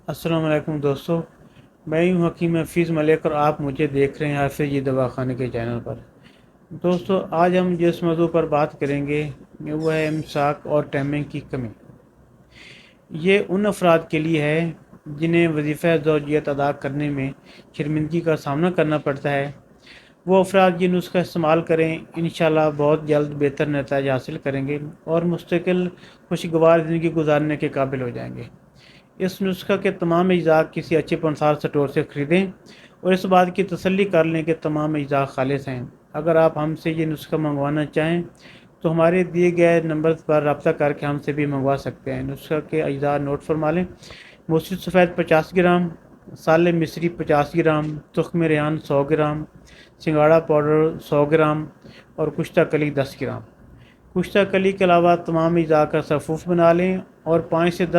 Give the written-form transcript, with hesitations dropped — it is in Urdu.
السلام علیکم دوستو، میں ہوں حکیم حفیظ ملک اور آپ مجھے دیکھ رہے ہیں حافظ جی دواخانے کے چینل پر۔ دوستو، آج ہم جس موضوع پر بات کریں گے وہ ہے امساک اور ٹائمنگ کی کمی۔ یہ ان افراد کے لیے ہے جنہیں وظیفہ زوجیت ادا کرنے میں شرمندگی کا سامنا کرنا پڑتا ہے۔ وہ افراد یہ نسخہ استعمال کریں، انشاءاللہ بہت جلد بہتر نتائج حاصل کریں گے اور مستقل خوشگوار زندگی گزارنے کے قابل ہو جائیں گے۔ اس نسخہ کے تمام اجزاء کسی اچھے پنسار سٹور سے خریدیں اور اس بات کی تسلی کر لیں کہ تمام اجزاء خالص ہیں۔ اگر آپ ہم سے یہ نسخہ منگوانا چاہیں تو ہمارے دیے گئے نمبر پر رابطہ کر کے ہم سے بھی منگوا سکتے ہیں۔ نسخہ کے اجزاء نوٹ فرما لیں: موسیقی سفید 50 گرام، سال مصری 50 گرام، تخم ریحان 100 گرام، سنگاڑا پاؤڈر 100 گرام اور کشتہ کلی 10 گرام۔ کشتہ کلی کے علاوہ تمام اجزاء کا صفوف بنا لیں اور 5 سے 10